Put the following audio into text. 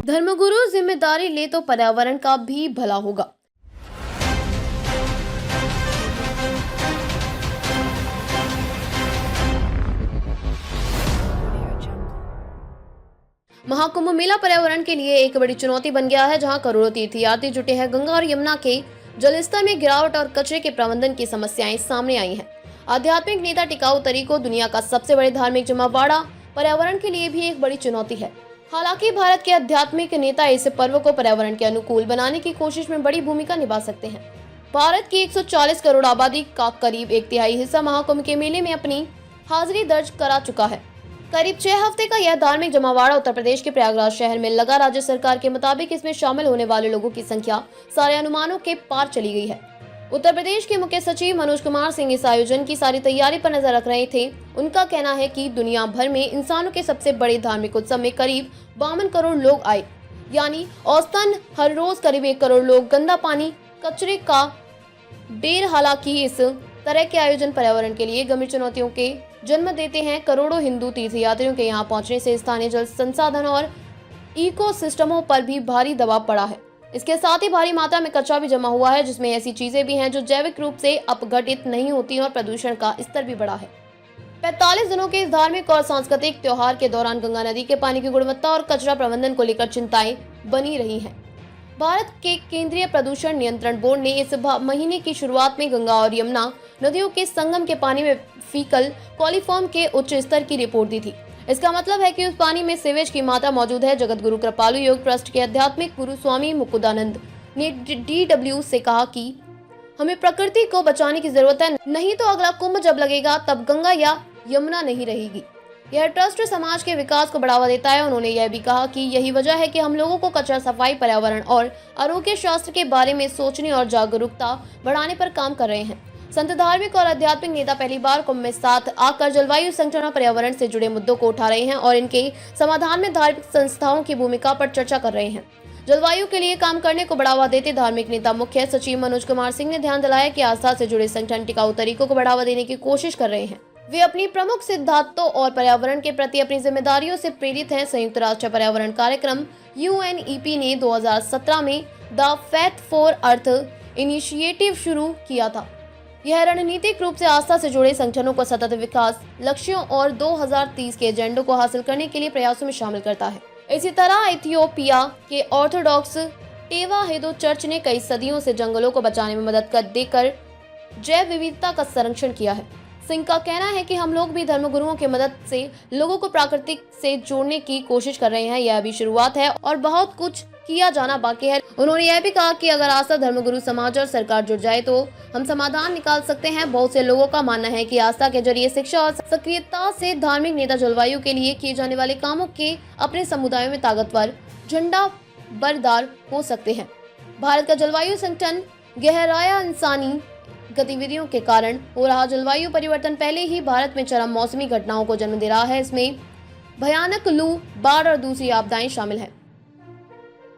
धर्मगुरु जिम्मेदारी ले तो पर्यावरण का भी भला होगा। महाकुंभ मेला पर्यावरण के लिए एक बड़ी चुनौती बन गया है, जहां करोड़ों तीर्थयात्री जुटे हैं। गंगा और यमुना के जलस्तर में गिरावट और कचरे के प्रबंधन की समस्याएं सामने आई हैं। आध्यात्मिक नेता टिकाऊ तरीकों दुनिया का सबसे बड़े धार्मिक जमावड़ा पर्यावरण के लिए भी एक बड़ी चुनौती है। हालांकि भारत के आध्यात्मिक नेता इस पर्व को पर्यावरण के अनुकूल बनाने की कोशिश में बड़ी भूमिका निभा सकते हैं। भारत की 140 करोड़ आबादी का करीब 1/3 हिस्सा महाकुंभ के मेले में अपनी हाजिरी दर्ज करा चुका है। करीब 6 हफ्ते का यह धार्मिक जमावड़ा उत्तर प्रदेश के प्रयागराज शहर में लगा। राज्य सरकार के मुताबिक इसमें शामिल होने वाले लोगों की संख्या सारे अनुमानों के पार चली गई है। उत्तर प्रदेश के मुख्य सचिव मनोज कुमार सिंह इस आयोजन की सारी तैयारी पर नजर रख रहे थे। उनका कहना है कि दुनिया भर में इंसानों के सबसे बड़े धार्मिक उत्सव में करीब 52 करोड़ लोग आए, यानी औसतन हर रोज करीब 1 करोड़ लोग गंदा पानी, कचरे का ढेर। हालांकि इस तरह के आयोजन पर्यावरण के लिए गंभीर चुनौतियों के जन्म देते हैं। करोड़ों हिंदू तीर्थयात्रियों के यहाँ पहुंचने से स्थानीय जल संसाधन और इकोसिस्टमों पर भी भारी दबाव पड़ा है। इसके साथ ही भारी मात्रा में कचरा भी जमा हुआ है, जिसमें ऐसी चीजें भी हैं जो जैविक रूप से अपघटित नहीं होती और प्रदूषण का स्तर भी बढ़ा है। 45 दिनों के इस धार्मिक और सांस्कृतिक त्योहार के दौरान गंगा नदी के पानी की गुणवत्ता और कचरा प्रबंधन को लेकर चिंताएं बनी रही हैं। भारत के केंद्रीय प्रदूषण नियंत्रण बोर्ड ने इस महीने की शुरुआत में गंगा और यमुना नदियों के संगम के पानी में फीकल कॉलीफॉर्म के उच्च स्तर की रिपोर्ट दी थी। इसका मतलब है कि उस पानी में सीवेज की मात्रा मौजूद है। जगत गुरु कृपालु योग ट्रस्ट के आध्यात्मिक गुरु स्वामी मुकुंदानंद ने DW से कहा कि हमें प्रकृति को बचाने की जरूरत है, नहीं तो अगला कुंभ जब लगेगा तब गंगा या यमुना नहीं रहेगी। यह ट्रस्ट समाज के विकास को बढ़ावा देता है। उन्होंने यह भी कहा कि यही वजह है कि हम लोगों को कचरा सफाई, पर्यावरण और आरोग्य शास्त्र के बारे में सोचने और जागरूकता बढ़ाने पर काम कर रहे हैं। संत, धार्मिक और आध्यात्मिक नेता पहली बार कुंभ में साथ आकर जलवायु संरक्षण और पर्यावरण से जुड़े मुद्दों को उठा रहे हैं और इनके समाधान में धार्मिक संस्थाओं की भूमिका पर चर्चा कर रहे हैं। जलवायु के लिए काम करने को बढ़ावा देते धार्मिक नेता मुख्य सचिव मनोज कुमार सिंह ने ध्यान दिलाया कि आस्था से जुड़े संगठन टिकाऊ तरीकों को बढ़ावा देने की कोशिश कर रहे हैं। वे अपनी प्रमुख सिद्धांतों और पर्यावरण के प्रति अपनी जिम्मेदारियों से प्रेरित हैं। संयुक्त राष्ट्र पर्यावरण कार्यक्रम UNEP ने 2017 में the faith for earth initiative शुरू किया था। यह रणनीतिक रूप से आस्था से जुड़े संगठनों को सतत विकास लक्ष्यों और 2030 के एजेंडे को हासिल करने के लिए प्रयासों में शामिल करता है। इसी तरह इथियोपिया के ऑर्थोडॉक्स टेवाहेडो चर्च ने कई सदियों से जंगलों को बचाने में मदद देकर जैव विविधता का संरक्षण किया है। सिंह का कहना है कि हम लोग भी धर्मगुरुओं की मदद से लोगों को प्रकृति से जोड़ने की कोशिश कर रहे हैं। यह अभी शुरुआत है और बहुत कुछ किया जाना बाकी है। उन्होंने यह भी कहा कि अगर आस्था, धर्मगुरु, समाज और सरकार जुड़ जाए तो हम समाधान निकाल सकते हैं। बहुत से लोगों का मानना है कि आस्था के जरिए, शिक्षा और सक्रियता से धार्मिक नेता जलवायु के लिए किए जाने वाले कामों के अपने समुदायों में ताकतवर झंडा बरदार हो सकते हैं। भारत का जलवायु संगठन गहराया इंसानी गतिविधियों के कारण हो रहा जलवायु परिवर्तन पहले ही भारत में चरम मौसमी घटनाओं को जन्म दे रहा है। इसमें भयानक लू, बाढ़ और दूसरी आपदाएं शामिल हैं।